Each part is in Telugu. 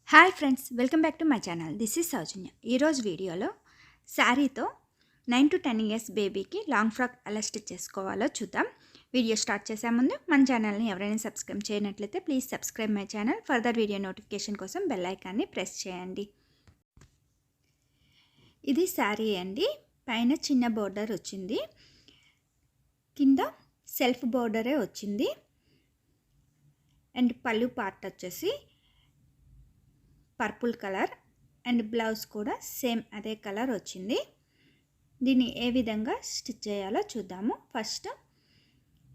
Hi friends, welcome back to my channel. This is Soujanya. ఈరోజు వీడియోలో శారీతో 9 to 10 ఇయర్స్ బేబీకి లాంగ్ ఫ్రాక్ ఎలా స్టిచ్ చేసుకోవాలో చూద్దాం. వీడియో స్టార్ట్ చేసే ముందు మన ఛానల్ని ఎవరైనా సబ్స్క్రైబ్ చేయనట్లయితే please subscribe my channel. Further video notification కోసం బెల్ ఐకాన్ని ప్రెస్ చేయండి. ఇది శారీ అండి. పైన చిన్న బోర్డర్ వచ్చింది, కింద సెల్ఫ్ బోర్డరే వచ్చింది. అండ్ పళ్ళు పార్ట్ వచ్చేసి పర్పుల్ కలర్ అండ్ బ్లౌజ్ కూడా సేమ్ అదే కలర్ వచ్చింది. దీన్ని ఏ విధంగా స్టిచ్ చేయాలో చూద్దాము. ఫస్ట్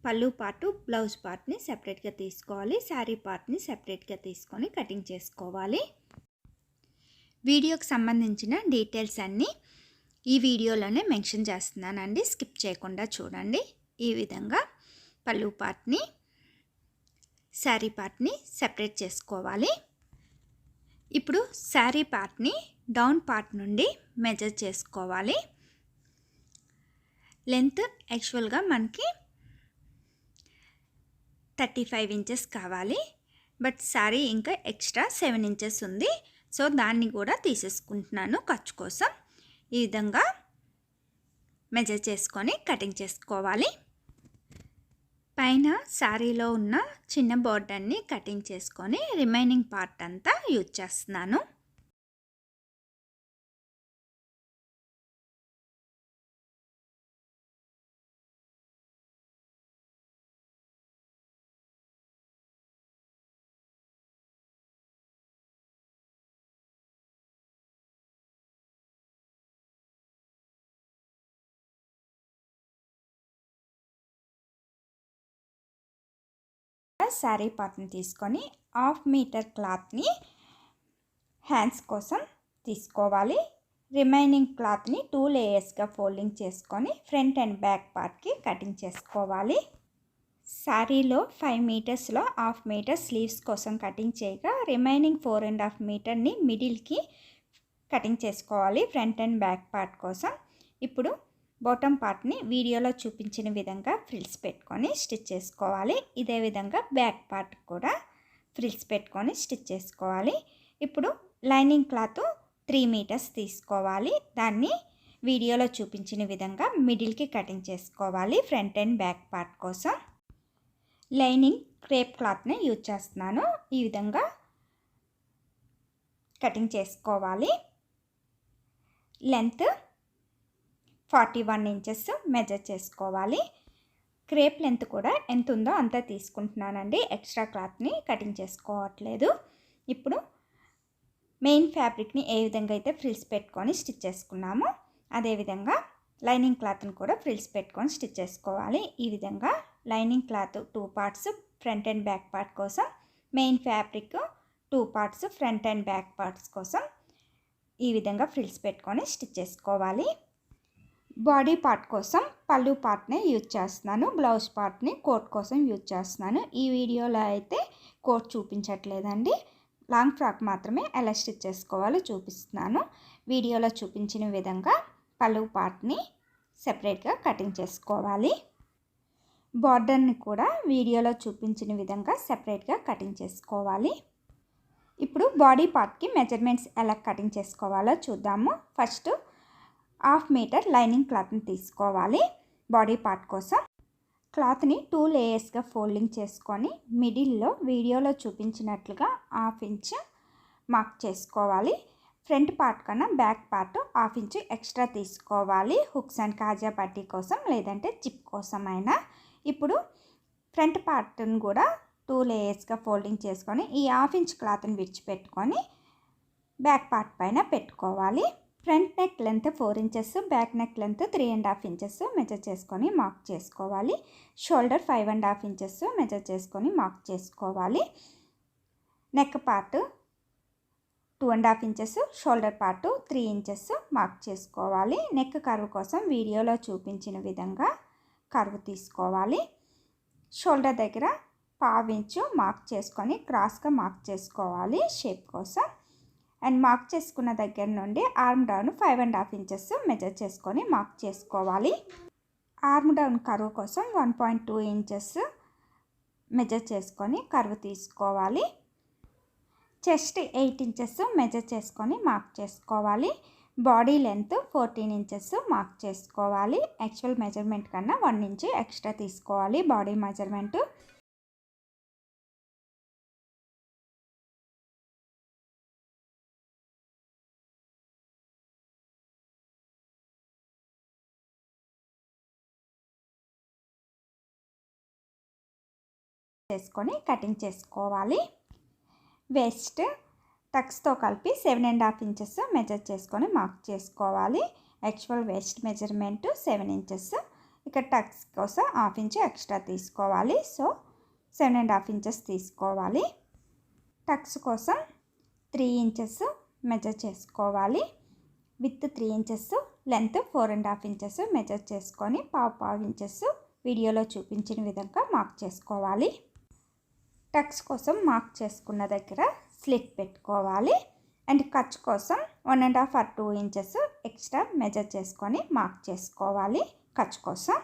పళ్ళు పార్టు బ్లౌజ్ పార్ట్ని సెపరేట్గా తీసుకోవాలి, శారీ పార్ట్ని సెపరేట్గా తీసుకొని కటింగ్ చేసుకోవాలి. వీడియోకి సంబంధించిన డీటెయిల్స్ అన్నీ ఈ వీడియోలోనే మెన్షన్ చేస్తున్నానండి, స్కిప్ చేయకుండా చూడండి. ఈ విధంగా పళ్ళు పార్ట్ని శారీ పార్ట్ని సెపరేట్ చేసుకోవాలి. ఇప్పుడు శారీ పార్ట్ని డౌన్ పార్ట్ నుండి మెజర్ చేసుకోవాలి. లెంత్ యాక్చువల్గా మనకి 35 ఇంచెస్ కావాలి, బట్ శారీ ఇంకా ఎక్స్ట్రా 7 ఇంచెస్ ఉంది. సో దాన్ని కూడా తీసేసుకుంటున్నాను ఖర్చు కోసం. ఈ విధంగా మెజర్ చేసుకొని కటింగ్ చేసుకోవాలి. పైన శారీలో ఉన్న చిన్న బోర్డర్ని కటింగ్ చేసుకొని రిమైనింగ్ పార్ట్ అంతా యూజ్ చేస్తున్నాను. శారీ పార్ట్ని తీసుకొని 1/2 మీటర్ క్లాత్ని హ్యాండ్స్ కోసం తీసుకోవాలి. రిమైనింగ్ క్లాత్ని 2 లేయర్స్గా ఫోల్డింగ్ చేసుకొని ఫ్రంట్ అండ్ బ్యాక్ పార్ట్కి కటింగ్ చేసుకోవాలి. శారీలో 5 మీటర్స్లో 1/2 మీటర్ స్లీవ్స్ కోసం కటింగ్ చేయగా రిమైనింగ్ 4.5 మీటర్ని మిడిల్కి కటింగ్ చేసుకోవాలి ఫ్రంట్ అండ్ బ్యాక్ పార్ట్ కోసం. ఇప్పుడు బాటమ్ పార్ట్ని వీడియోలో చూపించిన విధంగా ఫ్రిల్స్ పెట్టుకొని స్టిచ్ చేసుకోవాలి. ఇదే విధంగా బ్యాక్ పార్ట్ కూడా ఫ్రిల్స్ పెట్టుకొని స్టిచ్ చేసుకోవాలి. ఇప్పుడు లైనింగ్ క్లాత్ 3 మీటర్స్ తీసుకోవాలి. దాన్ని వీడియోలో చూపించిన విధంగా మిడిల్కి కటింగ్ చేసుకోవాలి ఫ్రంట్ అండ్ బ్యాక్ పార్ట్ కోసం. లైనింగ్ క్రేప్ క్లాత్ని యూజ్ చేస్తున్నాను. ఈ విధంగా కటింగ్ చేసుకోవాలి. లెంత్ 41 ఇంచెస్ మెజర్ చేసుకోవాలి. క్రేప్ లెంత్ కూడా ఎంత ఉందో అంత తీసుకుంటున్నానండి, ఎక్స్ట్రా క్లాత్ని కటింగ్ చేసుకోవట్లేదు. ఇప్పుడు మెయిన్ ఫ్యాబ్రిక్ని ఏ విధంగా అయితే ఫ్రిల్స్ పెట్టుకొని స్టిచ్ చేసుకున్నామో అదేవిధంగా లైనింగ్ క్లాత్ని కూడా ఫ్రిల్స్ పెట్టుకొని స్టిచ్ చేసుకోవాలి. ఈ విధంగా lining cloth 2 parts front and back part కోసం, main fabric 2 parts front and back parts కోసం ఈ విధంగా ఫ్రిల్స్ పెట్టుకొని స్టిచ్ చేసుకోవాలి. బాడీ పార్ట్ కోసం పళ్ళు పార్ట్నే యూజ్ చేస్తున్నాను, బ్లౌజ్ పార్ట్ని కోట్ కోసం యూజ్ చేస్తున్నాను. ఈ వీడియోలో అయితే కోట్ చూపించట్లేదండి, లాంగ్ ఫ్రాక్ మాత్రమే ఎలా స్టిచ్ చేసుకోవాలో చూపిస్తున్నాను. వీడియోలో చూపించిన విధంగా పళ్ళు పార్ట్ని సెపరేట్గా కటింగ్ చేసుకోవాలి. బార్డర్ని కూడా వీడియోలో చూపించిన విధంగా సెపరేట్గా కటింగ్ చేసుకోవాలి. ఇప్పుడు బాడీ పార్ట్కి మెజర్మెంట్స్ ఎలా కటింగ్ చేసుకోవాలో చూద్దాము. ఫస్ట్ 1/2 మీటర్ లైనింగ్ క్లాత్ని తీసుకోవాలి. బాడీ పార్ట్ కోసం క్లాత్ని 2 లేయర్స్గా ఫోల్డింగ్ చేసుకొని మిడిల్లో వీడియోలో చూపించినట్లుగా 1/2 ఇంచ్ మార్క్ చేసుకోవాలి. ఫ్రంట్ పార్ట్ కన్నా బ్యాక్ పార్ట్ 1/2 ఇంచ్ ఎక్స్ట్రా తీసుకోవాలి, హుక్స్ అండ్ కాజా పట్టీ కోసం లేదంటే జిప్ కోసం అయినా. ఇప్పుడు ఫ్రంట్ పార్ట్ని కూడా 2 లేయర్స్గా ఫోల్డింగ్ చేసుకొని ఈ 1/2 ఇంచ్ క్లాత్ని విడిచిపెట్టుకొని బ్యాక్ పార్ట్ పైన పెట్టుకోవాలి. Front neck length 4 inches, back neck length 3.5 inches measure చేసుకొని మార్క్ చేసుకోవాలి. షోల్డర్ 5.5 ఇంచెస్ మెజర్ చేసుకొని మార్క్ చేసుకోవాలి. Neck part 2.5 inches, shoulder part 3 inches mark చేసుకోవాలి. నెక్ కర్వ్ కోసం వీడియోలో చూపించిన విధంగా కర్వ్ తీసుకోవాలి. షోల్డర్ దగ్గర 1/2 ఇంచు మార్క్ చేసుకొని క్రాస్గా మార్క్ చేసుకోవాలి షేప్ కోసం. అండ్ మార్క్ చేసుకున్న దగ్గర నుండి ఆర్మ్ డౌన్ 5.5 ఇంచెస్ మెజర్ చేసుకొని మార్క్ చేసుకోవాలి. ఆర్మ్ డౌన్ కర్వ్ కోసం 1.2 ఇంచెస్ మెజర్ చేసుకొని కర్వ్ తీసుకోవాలి. చెస్ట్ 8 ఇంచెస్ మెజర్ చేసుకొని మార్క్ చేసుకోవాలి. బాడీ లెంత్ 14 ఇంచెస్ మార్క్ చేసుకోవాలి. యాక్చువల్ మెజర్మెంట్ కన్నా 1 ఇంచ్ ఎక్స్ట్రా తీసుకోవాలి బాడీ మెజర్మెంట్. చేసుకొని కటింగ్ చేసుకోవాలి. వేస్ట్ టక్స్తో కలిపి 7.5 ఇంచెస్ మెజర్ చేసుకొని మార్క్ చేసుకోవాలి. Actual waste measurement 7 inches. ఇక్కడ టక్స్ కోసం 1/2 ఇంచ్ ఎక్స్ట్రా తీసుకోవాలి. సో 7.5 ఇంచెస్ తీసుకోవాలి. టక్స్ కోసం 3 ఇంచెస్ మెజర్ చేసుకోవాలి. With 3 inches, length 4.5 inches measure చేసుకొని పావు ఇంచెస్ వీడియోలో చూపించిన విధంగా మార్క్ చేసుకోవాలి. టక్స్ కోసం మార్క్ చేసుకున్న దగ్గర స్లిట్ పెట్టుకోవాలి. అండ్ ఖర్చు కోసం 1.5 or 2 ఇంచెస్ ఎక్స్ట్రా మెజర్ చేసుకొని మార్క్ చేసుకోవాలి ఖర్చు కోసం.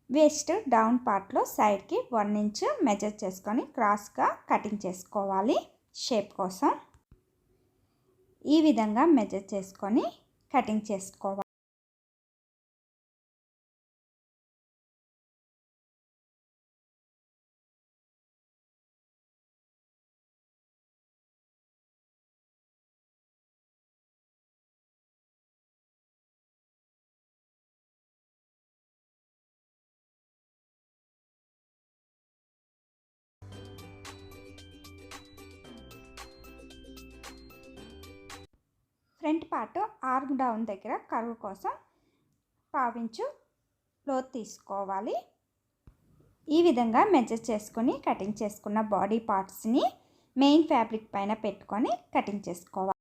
వేస్ట్ డౌన్ పార్ట్లో సైడ్కి 1 ఇంచ్ మెజర్ చేసుకొని క్రాస్గా కటింగ్ చేసుకోవాలి షేప్ కోసం. ఈ విధంగా మెజర్ చేసుకొని కటింగ్ చేసుకోవాలి. ఫ్రంట్ పార్ట్ ఆర్మ్ డౌన్ దగ్గర కర్వ్ కోసం 1/2 ఇంచు లోతు తీసుకోవాలి. ఈ విధంగా మెజర్ చేసుకొని కటింగ్ చేసుకున్న బాడీ పార్ట్స్ని మెయిన్ ఫ్యాబ్రిక్ పైన పెట్టుకొని కటింగ్ చేసుకోవాలి.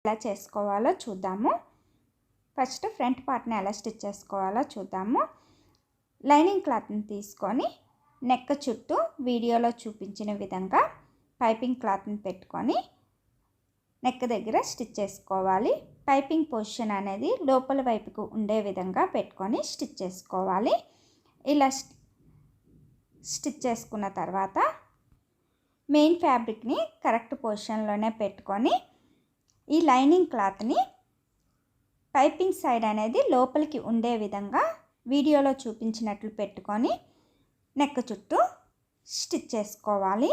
ఎలా చేసుకోవాలో చూద్దాము. ఫస్ట్ ఫ్రంట్ పార్ట్ని ఎలా స్టిచ్ చేసుకోవాలో చూద్దాము. లైనింగ్ క్లాత్ని తీసుకొని నెక్ చుట్టూ వీడియోలో చూపించిన విధంగా పైపింగ్ క్లాత్ని పెట్టుకొని నెక్ దగ్గర స్టిచ్ చేసుకోవాలి. పైపింగ్ పొజిషన్ అనేది లోపల వైపుకు ఉండే విధంగా పెట్టుకొని స్టిచ్ చేసుకోవాలి. ఇలా స్టిచ్ చేసుకున్న తర్వాత మెయిన్ ఫ్యాబ్రిక్ని కరెక్ట్ పొజిషన్లోనే పెట్టుకొని ఈ లైనింగ్ క్లాత్ని పైపింగ్ సైడ్ అనేది లోపలికి ఉండే విధంగా వీడియోలో చూపించినట్లు పెట్టుకొని నెక్ చుట్టూ స్టిచ్ చేసుకోవాలి.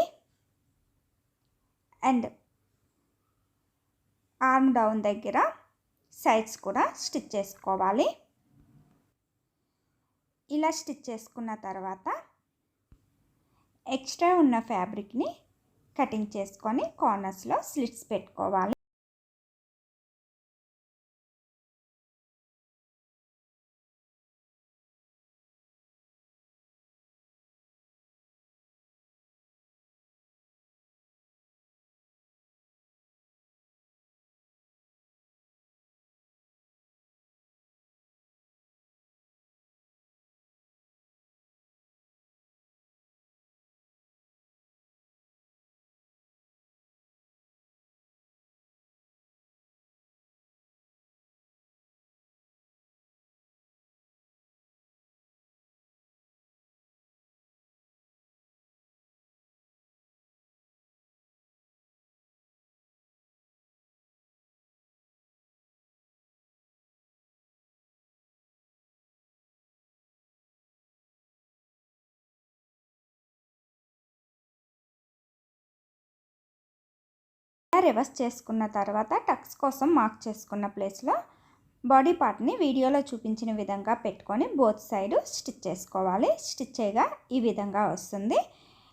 అండ్ ఆర్మ్ డౌన్ దగ్గర సైడ్స్ కూడా స్టిచ్ చేసుకోవాలి. ఇలా స్టిచ్ చేసుకున్న తర్వాత ఎక్స్ట్రా ఉన్న ఫ్యాబ్రిక్ని కటింగ్ చేసుకొని కార్నర్స్లో స్లిట్స్ పెట్టుకోవాలి. రివర్స్ చేసుకున్న తర్వాత టక్స్ కోసం మార్క్ చేసుకున్న ప్లేస్లో బాడీ పార్ట్ని వీడియోలో చూపించిన విధంగా పెట్టుకొని బోత్ సైడ్ స్టిచ్ చేసుకోవాలి. స్టిచ్ చేయగా ఈ విధంగా వస్తుంది.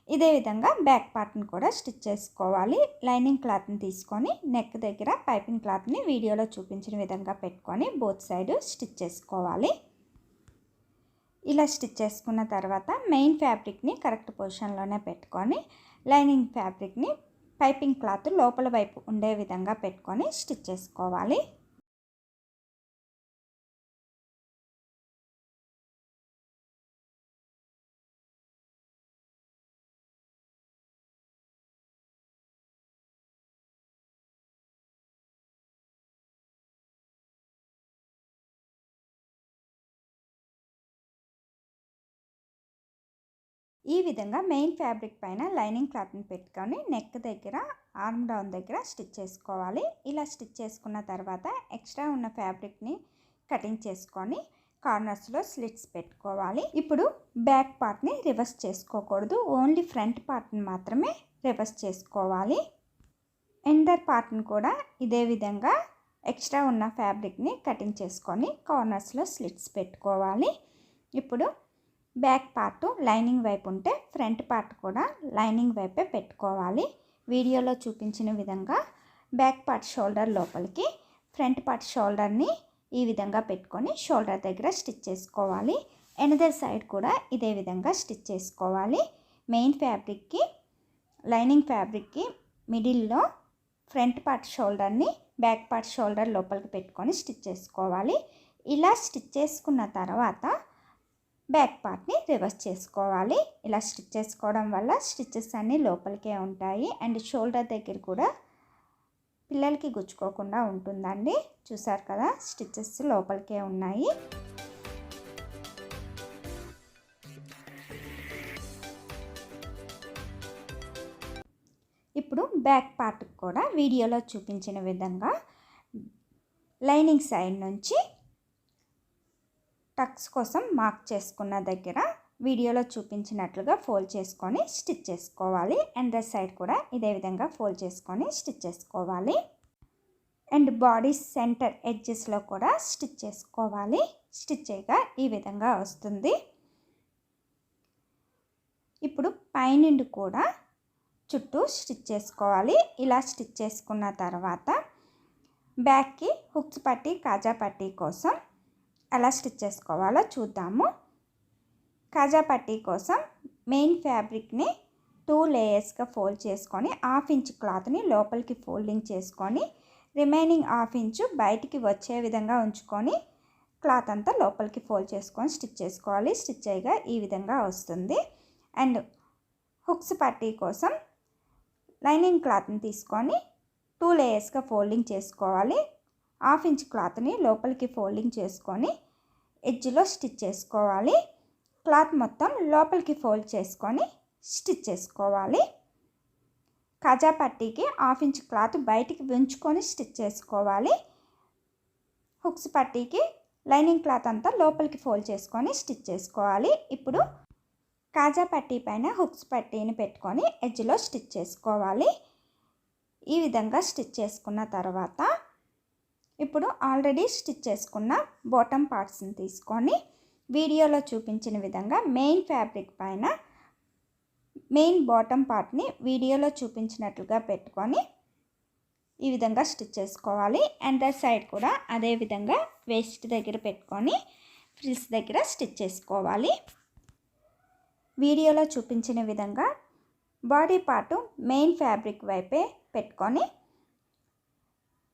ఇదే విధంగా బ్యాక్ పార్ట్ని కూడా స్టిచ్ చేసుకోవాలి. లైనింగ్ క్లాత్ని తీసుకొని నెక్ దగ్గర పైపింగ్ క్లాత్ని వీడియోలో చూపించిన విధంగా పెట్టుకొని బోత్ సైడ్ స్టిచ్ చేసుకోవాలి. ఇలా స్టిచ్ చేసుకున్న తర్వాత మెయిన్ ఫ్యాబ్రిక్ని కరెక్ట్ పొజిషన్లోనే పెట్టుకొని లైనింగ్ ఫ్యాబ్రిక్ని పైపింగ్ క్లాత్ లోపల వైపు ఉండే విధంగా పెట్టుకొని స్టిచ్ చేసుకోవాలి. ఈ విధంగా మెయిన్ ఫ్యాబ్రిక్ పైన లైనింగ్ క్లాత్ని పెట్టుకొని నెక్ దగ్గర ఆర్మ్ డౌన్ దగ్గర స్టిచ్ చేసుకోవాలి. ఇలా స్టిచ్ చేసుకున్న తర్వాత ఎక్స్ట్రా ఉన్న ఫ్యాబ్రిక్ని కటింగ్ చేసుకొని కార్నర్స్లో స్లిట్స్ పెట్టుకోవాలి. ఇప్పుడు బ్యాక్ పార్ట్ని రివర్స్ చేసుకోకూడదు, ఓన్లీ ఫ్రంట్ పార్ట్ని మాత్రమే రివర్స్ చేసుకోవాలి. ఎండర్ పార్ట్ని కూడా ఇదే విధంగా ఎక్స్ట్రా ఉన్న ఫ్యాబ్రిక్ని కటింగ్ చేసుకొని కార్నర్స్లో స్లిట్స్ పెట్టుకోవాలి. ఇప్పుడు బ్యాక్ పార్ట్ లైనింగ్ వైపు ఉంటే ఫ్రంట్ పార్ట్ కూడా లైనింగ్ వైపే పెట్టుకోవాలి. వీడియోలో చూపించిన విధంగా బ్యాక్ పార్ట్ షోల్డర్ లోపలికి, ఫ్రంట్ పార్ట్ షోల్డర్ని ఈ విధంగా పెట్టుకొని షోల్డర్ దగ్గర స్టిచ్ చేసుకోవాలి. ఎనదర్ సైడ్ కూడా ఇదే విధంగా స్టిచ్ చేసుకోవాలి. మెయిన్ ఫ్యాబ్రిక్కి లైనింగ్ ఫ్యాబ్రిక్కి మిడిల్లో ఫ్రంట్ పార్ట్ షోల్డర్ని బ్యాక్ పార్ట్ షోల్డర్ లోపలికి పెట్టుకొని స్టిచ్ చేసుకోవాలి. ఇలా స్టిచ్ చేసుకున్న తర్వాత బ్యాక్ పార్ట్ని రివర్స్ చేసుకోవాలి. ఇలా స్టిచ్ చేసుకోవడం వల్ల స్టిచెస్ అన్నీ లోపలికే ఉంటాయి అండ్ షోల్డర్ దగ్గర కూడా పిల్లలకి గుచ్చుకోకుండా ఉంటుందండి. చూసారు కదా, స్టిచెస్ లోపలికే ఉన్నాయి. ఇప్పుడు బ్యాక్ పార్ట్ కూడా వీడియోలో చూపించిన విధంగా లైనింగ్ సైడ్ నుంచి టక్స్ కోసం మార్క్ చేసుకున్న దగ్గర వీడియోలో చూపించినట్లుగా ఫోల్డ్ చేసుకొని స్టిచ్ చేసుకోవాలి. అండ్ ద సైడ్ కూడా ఇదే విధంగా ఫోల్డ్ చేసుకొని స్టిచ్ చేసుకోవాలి. అండ్ బాడీ సెంటర్ ఎడ్జెస్లో కూడా స్టిచ్ చేసుకోవాలి. స్టిచ్ చేయగా ఈ విధంగా వస్తుంది. ఇప్పుడు పైనుండి కూడా చుట్టూ స్టిచ్ చేసుకోవాలి. ఇలా స్టిచ్ చేసుకున్న తర్వాత బ్యాక్కి హుక్స్ పట్టీ కాజా పట్టీ కోసం ఎలా స్టిచ్ చేసుకోవాలో చూద్దాము. కాజా పట్టీ కోసం మెయిన్ ఫ్యాబ్రిక్ని 2 లేయర్స్గా ఫోల్డ్ చేసుకొని 1/2 ఇంచ్ క్లాత్ని లోపలికి ఫోల్డింగ్ చేసుకొని రిమైనింగ్ 1/2 ఇంచు బయటికి వచ్చే విధంగా ఉంచుకొని క్లాత్ అంతా లోపలికి ఫోల్డ్ చేసుకొని స్టిచ్ చేసుకోవాలి. స్టిచ్ చేయగా ఈ విధంగా వస్తుంది. అండ్ హుక్స్ పట్టీ కోసం లైనింగ్ క్లాత్ని తీసుకొని 2 లేయర్స్గా ఫోల్డింగ్ చేసుకోవాలి. 1/2 ఇంచ్ క్లాత్ని లోపలికి ఫోల్డింగ్ చేసుకొని ఎడ్జ్లో స్టిచ్ చేసుకోవాలి. క్లాత్ మొత్తం లోపలికి ఫోల్డ్ చేసుకొని స్టిచ్ చేసుకోవాలి. కాజా పట్టీకి 1/2 ఇంచ్ క్లాత్ బయటికి ఉంచుకొని స్టిచ్ చేసుకోవాలి. హుక్స్ పట్టీకి లైనింగ్ క్లాత్ అంతా లోపలికి ఫోల్డ్ చేసుకొని స్టిచ్ చేసుకోవాలి. ఇప్పుడు కాజా పట్టీ పైన హుక్స్ పట్టీని పెట్టుకొని ఎడ్జ్లో స్టిచ్ చేసుకోవాలి. ఈ విధంగా స్టిచ్ చేసుకున్న తర్వాత ఇప్పుడు ఆల్రెడీ స్టిచ్ చేసుకున్న బాటమ్ పార్ట్స్ని తీసుకొని వీడియోలో చూపించిన విధంగా మెయిన్ ఫ్యాబ్రిక్ పైన మెయిన్ బాటమ్ పార్ట్ని వీడియోలో చూపించినట్లుగా పెట్టుకొని ఈ విధంగా స్టిచ్ చేసుకోవాలి. అండ్ ద సైడ్ కూడా అదే విధంగా వేస్ట్ దగ్గర పెట్టుకొని ఫ్రిల్స్ దగ్గర స్టిచ్ చేసుకోవాలి. వీడియోలో చూపించిన విధంగా బాడీ పార్టు మెయిన్ ఫ్యాబ్రిక్ వైపే పెట్టుకొని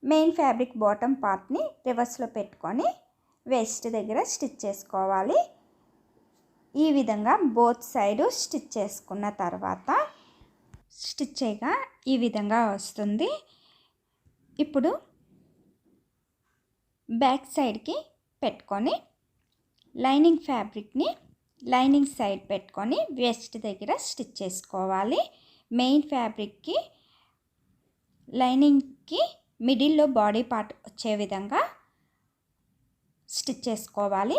మెయిన్ ఫ్యాబ్రిక్ బాటమ్ పార్ట్ని రివర్స్లో పెట్టుకొని వేస్ట్ దగ్గర స్టిచ్ చేసుకోవాలి. ఈ విధంగా బోత్ సైడు స్టిచ్ చేసుకున్న తర్వాత స్టిచ్ చేయగా ఈ విధంగా వస్తుంది. ఇప్పుడు బ్యాక్ సైడ్కి పెట్టుకొని లైనింగ్ ఫ్యాబ్రిక్ని లైనింగ్ సైడ్ పెట్టుకొని వేస్ట్ దగ్గర స్టిచ్ చేసుకోవాలి. మెయిన్ ఫ్యాబ్రిక్కి లైనింగ్కి మిడిల్లో బాడీ పార్ట్ వచ్చే విధంగా స్టిచ్ చేసుకోవాలి.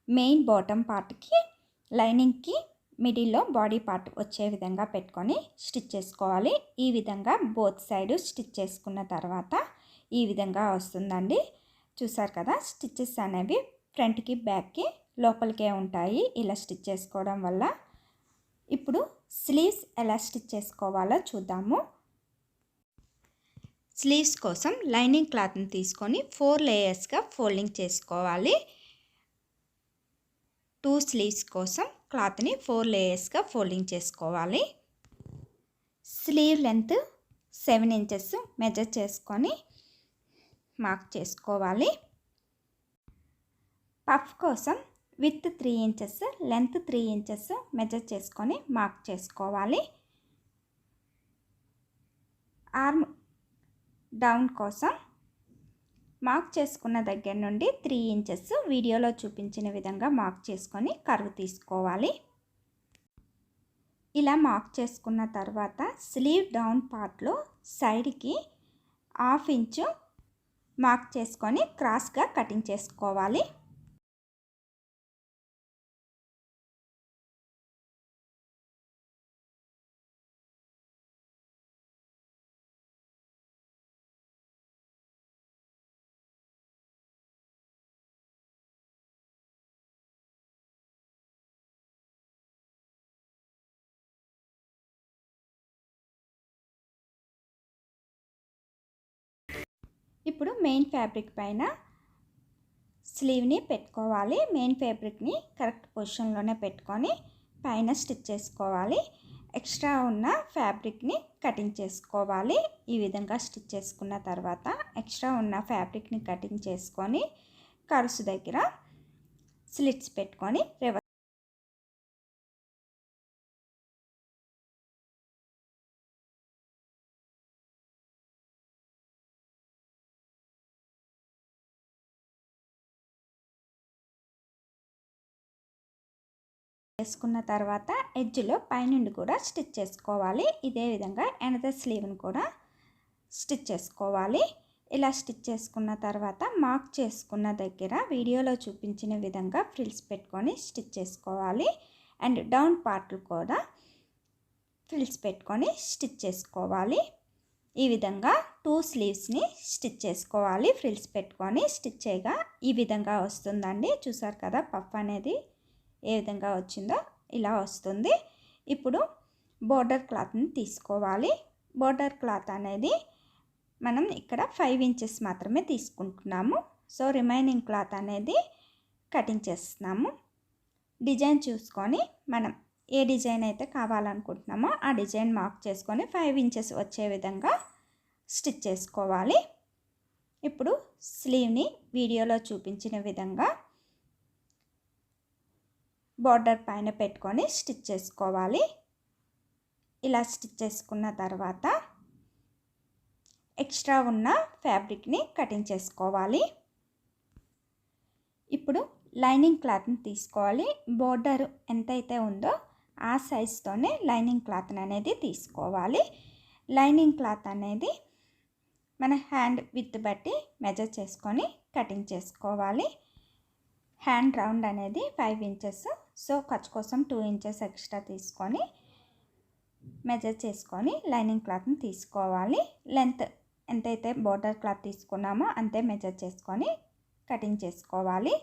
మెయిన్ బాటమ్ పార్ట్కి లైనింగ్కి మిడిల్లో బాడీ పార్ట్ వచ్చే విధంగా పెట్టుకొని స్టిచ్ చేసుకోవాలి. ఈ విధంగా బోత్ సైడ్ స్టిచ్ చేసుకున్న తర్వాత ఈ విధంగా వస్తుందండి. చూసారు కదా, స్టిచ్చెస్ అనేవి ఫ్రంట్కి బ్యాక్కి లోపలికే ఉంటాయి ఇలా స్టిచ్ చేసుకోవడం వల్ల. ఇప్పుడు స్లీవ్స్ ఎలా స్టిచ్ చేసుకోవాలో చూద్దాము. స్లీవ్స్ కోసం లైనింగ్ క్లాత్ని తీసుకొని 4 లేయర్స్గా ఫోల్డింగ్ చేసుకోవాలి. 2 స్లీవ్స్ కోసం క్లాత్ని 4 లేయర్స్గా ఫోల్డింగ్ చేసుకోవాలి. స్లీవ్ లెంత్ 7 ఇంచెస్ మెజర్ చేసుకొని మార్క్ చేసుకోవాలి. పఫ్ కోసం with 3 inches length 3 inches measure చేసుకొని మార్క్ చేసుకోవాలి. ఆర్మ్ డౌన్ కోసం మార్క్ చేసుకున్న దగ్గర నుండి 3 ఇంచెస్ వీడియోలో చూపించిన విధంగా మార్క్ చేసుకొని కర్వ్ తీసుకోవాలి. ఇలా మార్క్ చేసుకున్న తర్వాత స్లీవ్ డౌన్ పార్ట్లో సైడ్కి 1/2 ఇంచు మార్క్ చేసుకొని క్రాస్గా కటింగ్ చేసుకోవాలి. ఇప్పుడు మెయిన్ ఫ్యాబ్రిక్ పైన స్లీవ్ని పెట్టుకోవాలి. మెయిన్ ఫ్యాబ్రిక్ని కరెక్ట్ పొజిషన్లోనే పెట్టుకొని పైన స్టిచ్ చేసుకోవాలి. ఎక్స్ట్రా ఉన్న ఫ్యాబ్రిక్ని కటింగ్ చేసుకోవాలి. ఈ విధంగా స్టిచ్ చేసుకున్న తర్వాత ఎక్స్ట్రా ఉన్న ఫ్యాబ్రిక్ని కటింగ్ చేసుకొని కర్వ్స్ దగ్గర స్లిట్స్ పెట్టుకొని రివర్స్ చేసుకున్న తర్వాత ఎడ్జ్లో పైనుండి కూడా స్టిచ్ చేసుకోవాలి. ఇదే విధంగా ఎనదర్ స్లీవ్ని కూడా స్టిచ్ చేసుకోవాలి. ఇలా స్టిచ్ చేసుకున్న తర్వాత మార్క్ చేసుకున్న దగ్గర వీడియోలో చూపించిన విధంగా ఫ్రిల్స్ పెట్టుకొని స్టిచ్ చేసుకోవాలి. అండ్ డౌన్ పార్ట్ కూడా ఫ్రిల్స్ పెట్టుకొని స్టిచ్ చేసుకోవాలి. ఈ విధంగా 2 స్లీవ్స్ని స్టిచ్ చేసుకోవాలి. ఫ్రిల్స్ పెట్టుకొని స్టిచ్ చేయగా ఈ విధంగా వస్తుందండి. చూసారు కదా, పఫ్ అనేది ఏ విధంగా వచ్చిందో ఇలా వస్తుంది. ఇప్పుడు బోర్డర్ క్లాత్ని తీసుకోవాలి. బోర్డర్ క్లాత్ అనేది మనం ఇక్కడ 5 ఇంచెస్ మాత్రమే తీసుకుంటున్నాము. సో రిమైనింగ్ క్లాత్ అనేది కటింగ్ చేస్తున్నాము. డిజైన్ చూసుకొని మనం ఏ డిజైన్ అయితే కావాలనుకుంటున్నామో ఆ డిజైన్ మార్క్ చేసుకొని 5 ఇంచెస్ వచ్చే విధంగా స్టిచ్ చేసుకోవాలి. ఇప్పుడు స్లీవ్ని వీడియోలో చూపించిన విధంగా బార్డర్ పైన పెట్టుకొని స్టిచ్ చేసుకోవాలి. ఇలా స్టిచ్ చేసుకున్న తర్వాత ఎక్స్ట్రా ఉన్న ఫ్యాబ్రిక్ని కటింగ్ చేసుకోవాలి. ఇప్పుడు లైనింగ్ క్లాత్ని తీసుకోవాలి. బోర్డర్ ఎంతైతే ఉందో ఆ సైజ్తోనే లైనింగ్ క్లాత్ అనేది తీసుకోవాలి. లైనింగ్ క్లాత్ అనేది మన హ్యాండ్ విత్ బట్టి మెజర్ చేసుకొని కటింగ్ చేసుకోవాలి. హ్యాండ్ రౌండ్ అనేది 5 ఇంచెస్. సో ఖర్చు కోసం 2 ఇంచెస్ ఎక్స్ట్రా తీసుకొని మెజర్ చేసుకొని లైనింగ్ క్లాత్ని తీసుకోవాలి. లెంత్ ఎంతైతే బోర్డర్ క్లాత్ తీసుకున్నామో అంతే మెజర్ చేసుకొని కటింగ్ చేసుకోవాలి.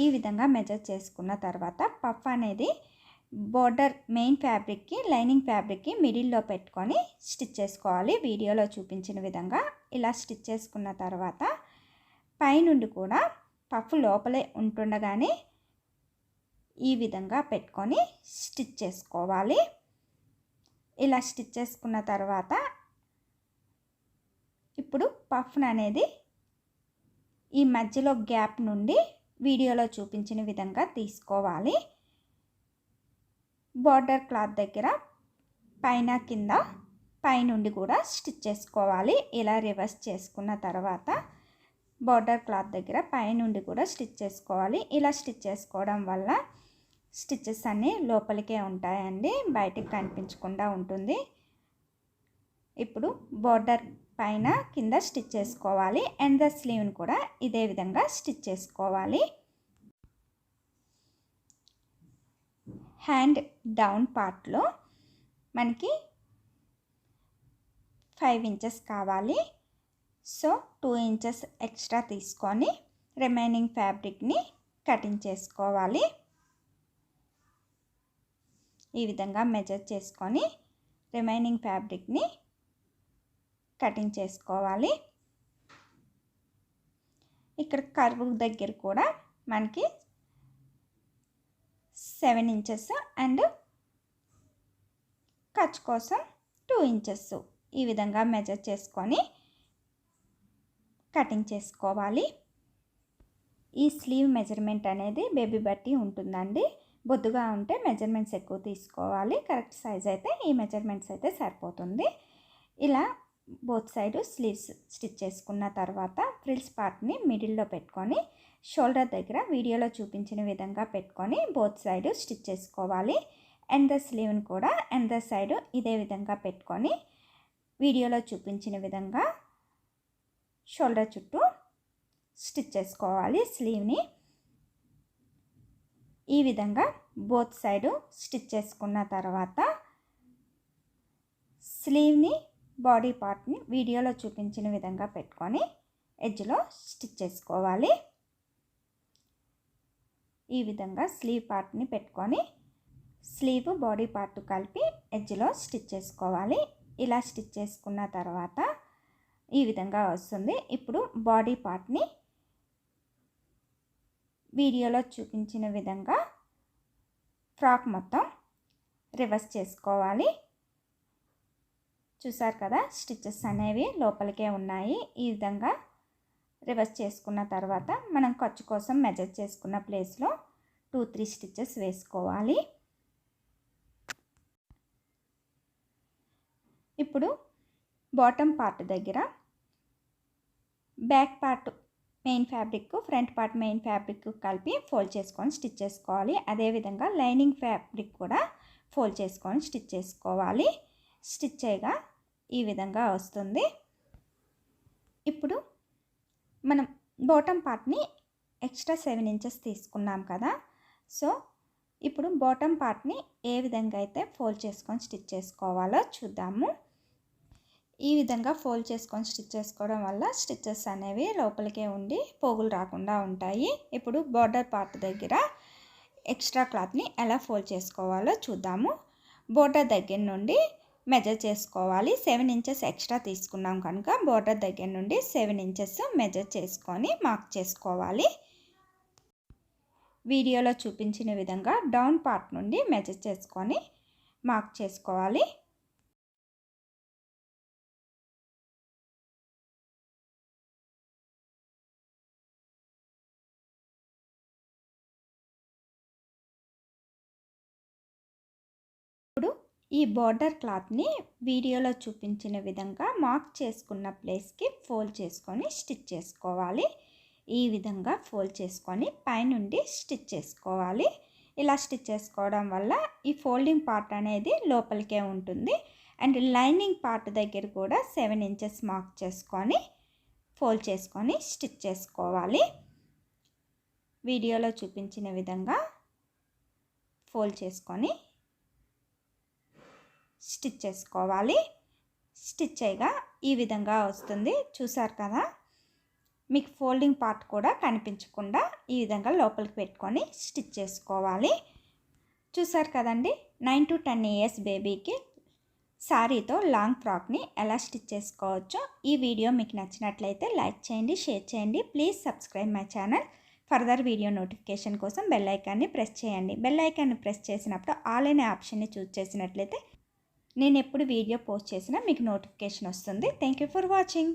ఈ విధంగా మెజర్ చేసుకున్న తర్వాత పఫ్ అనేది బోర్డర్ మెయిన్ ఫ్యాబ్రిక్కి లైనింగ్ ఫ్యాబ్రిక్కి మిడిల్లో పెట్టుకొని స్టిచ్ చేసుకోవాలి. వీడియోలో చూపించిన విధంగా ఇలా స్టిచ్ చేసుకున్న తర్వాత పైనుండి కూడా పఫ్ లోపలే ఉంటుండగానే ఈ విధంగా పెట్టుకొని స్టిచ్ చేసుకోవాలి. ఇలా స్టిచ్ చేసుకున్న తర్వాత ఇప్పుడు పఫ్ అనేది ఈ మధ్యలో గ్యాప్ నుండి వీడియోలో చూపించిన విధంగా తీసుకోవాలి. బోర్డర్ క్లాత్ దగ్గర పైన కింద పైనుండి కూడా స్టిచ్ చేసుకోవాలి. ఇలా రివర్స్ చేసుకున్న తర్వాత బోర్డర్ క్లాత్ దగ్గర పైనుండి కూడా స్టిచ్ చేసుకోవాలి. ఇలా స్టిచ్ చేసుకోవడం వల్ల స్టిచ్చెస్ అన్నీ లోపలికే ఉంటాయండి, బయటికి కనిపించకుండా ఉంటుంది. ఇప్పుడు బోర్డర్ పైన కింద స్టిచ్ చేసుకోవాలి. అండ్ ద స్లీవ్ని కూడా ఇదే విధంగా స్టిచ్ చేసుకోవాలి. హ్యాండ్ డౌన్ పార్ట్లో మనకి 5 ఇంచెస్ కావాలి. సో 2 ఇంచెస్ ఎక్స్ట్రా తీసుకొని రిమైనింగ్ ఫ్యాబ్రిక్ని కటింగ్ చేసుకోవాలి. ఈ విధంగా మెజర్ చేసుకొని రిమైనింగ్ ఫ్యాబ్రిక్ని కటింగ్ చేసుకోవాలి. ఇక్కడ కర్వ్ దగ్గర కూడా మనకి 7 ఇంచెస్ అండ్ ఖర్చు కోసం 2 ఇంచెస్ ఈ విధంగా మెజర్ చేసుకొని కటింగ్ చేసుకోవాలి. ఈ స్లీవ్ మెజర్మెంట్ అనేది బేబీ బట్టి ఉంటుందండి. బొద్దుగా ఉంటే మెజర్మెంట్స్ ఎక్కువ తీసుకోవాలి. కరెక్ట్ సైజ్ అయితే ఈ మెజర్మెంట్స్ అయితే సరిపోతుంది. ఇలా బోత్ సైడ్ స్లీవ్స్ స్టిచ్ చేసుకున్న తర్వాత ఫ్రిల్స్ పార్ట్ని మిడిల్లో పెట్టుకొని షోల్డర్ దగ్గర వీడియోలో చూపించిన విధంగా పెట్టుకొని బోత్ సైడ్ స్టిచ్ చేసుకోవాలి. అండ్ ద స్లీవ్ని కూడా అండ్ ద సైడ్ ఇదే విధంగా పెట్టుకొని వీడియోలో చూపించిన విధంగా షోల్డర్ చుట్టూ స్టిచ్ చేసుకోవాలి స్లీవ్ని. ఈ విధంగా బోత్ సైడు స్టిచ్ చేసుకున్న తర్వాత స్లీవ్ని బాడీ పార్ట్ని వీడియోలో చూపించిన విధంగా పెట్టుకొని ఎడ్జ్లో స్టిచ్ చేసుకోవాలి. ఈ విధంగా స్లీవ్ పార్ట్ని పెట్టుకొని స్లీవ్ బాడీ పార్ట్ కలిపి ఎడ్జ్లో స్టిచ్ చేసుకోవాలి. ఇలా స్టిచ్ చేసుకున్న తర్వాత ఈ విధంగా వస్తుంది. ఇప్పుడు బాడీ పార్ట్ని వీడియోలో చూపించిన విధంగా ఫ్రాక్ మొత్తం రివర్స్ చేసుకోవాలి. చూసారు కదా, స్టిచెస్ అనేవి లోపలికే ఉన్నాయి. ఈ విధంగా రివర్స్ చేసుకున్న తర్వాత మనం ఖర్చు కోసం మెజర్ చేసుకున్న ప్లేస్లో 2-3 స్టిచెస్ వేసుకోవాలి. ఇప్పుడు బాటమ్ పార్ట్ దగ్గర back part main fabric, front part main fabric కలిపి ఫోల్డ్ చేసుకొని స్టిచ్ చేసుకోవాలి. అదేవిధంగా లైనింగ్ ఫ్యాబ్రిక్ కూడా ఫోల్డ్ చేసుకొని స్టిచ్ చేసుకోవాలి. స్టిచ్ చేయగా ఈ విధంగా వస్తుంది. ఇప్పుడు మనం బాటమ్ పార్ట్ని ఎక్స్ట్రా 7 ఇంచెస్ తీసుకున్నాం కదా. సో ఇప్పుడు బాటమ్ పార్ట్ని ఏ విధంగా అయితే ఫోల్డ్ చేసుకొని స్టిచ్ చేసుకోవాలో చూద్దాము. ఈ విధంగా ఫోల్డ్ చేసుకొని స్టిచ్ చేసుకోవడం వల్ల స్టిచెస్ అనేవి లోపలికే ఉండి పోగులు రాకుండా ఉంటాయి. ఇప్పుడు బార్డర్ పార్ట్ దగ్గర ఎక్స్ట్రా క్లాత్ని ఎలా ఫోల్డ్ చేసుకోవాలో చూద్దాము. బోర్డర్ దగ్గర నుండి మెజర్ చేసుకోవాలి. 7 ఇంచెస్ ఎక్స్ట్రా తీసుకున్నాం కనుక బోర్డర్ దగ్గర నుండి 7 ఇంచెస్ మెజర్ చేసుకొని మార్క్ చేసుకోవాలి. వీడియోలో చూపించిన విధంగా డౌన్ పార్ట్ నుండి మెజర్ చేసుకొని మార్క్ చేసుకోవాలి. ఇప్పుడు ఈ బార్డర్ క్లాత్ని వీడియోలో చూపించిన విధంగా మార్క్ చేసుకున్న ప్లేస్కి ఫోల్డ్ చేసుకొని స్టిచ్ చేసుకోవాలి. ఈ విధంగా ఫోల్డ్ చేసుకొని పైనుండి స్టిచ్ చేసుకోవాలి. ఇలా స్టిచ్ చేసుకోవడం వల్ల ఈ ఫోల్డింగ్ పార్ట్ అనేది లోపలికే ఉంటుంది. అండ్ లైనింగ్ పార్ట్ దగ్గర కూడా 7 ఇంచెస్ మార్క్ చేసుకొని ఫోల్డ్ చేసుకొని స్టిచ్ చేసుకోవాలి. వీడియోలో చూపించిన విధంగా ఫోల్డ్ చేసుకొని స్టిచ్ చేసుకోవాలి. స్టిచ్ చేయగా ఈ విధంగా వస్తుంది. చూసారు కదా, మీకు ఫోల్డింగ్ పార్ట్ కూడా కనిపించకుండా ఈ విధంగా లోపలికి పెట్టుకొని స్టిచ్ చేసుకోవాలి. చూసారు కదండి, 9 to 10 ఇయర్స్ బేబీకి శారీతో లాంగ్ ఫ్రాక్ని ఎలా స్టిచ్ చేసుకోవచ్చో. ఈ వీడియో మీకు నచ్చినట్లయితే లైక్ చేయండి, షేర్ చేయండి. Please subscribe my channel. Further video notification కోసం బెల్ ఐకాన్ని ప్రెస్ చేయండి. బెల్ ఐకాన్ని ప్రెస్ చేసినప్పుడు ఆల్ అనే ఆప్షన్ని చూస్ చేసినట్లయితే నేను ఎప్పుడు వీడియో పోస్ట్ చేసినా మీకు నోటిఫికేషన్ వస్తుంది. Thank you for watching.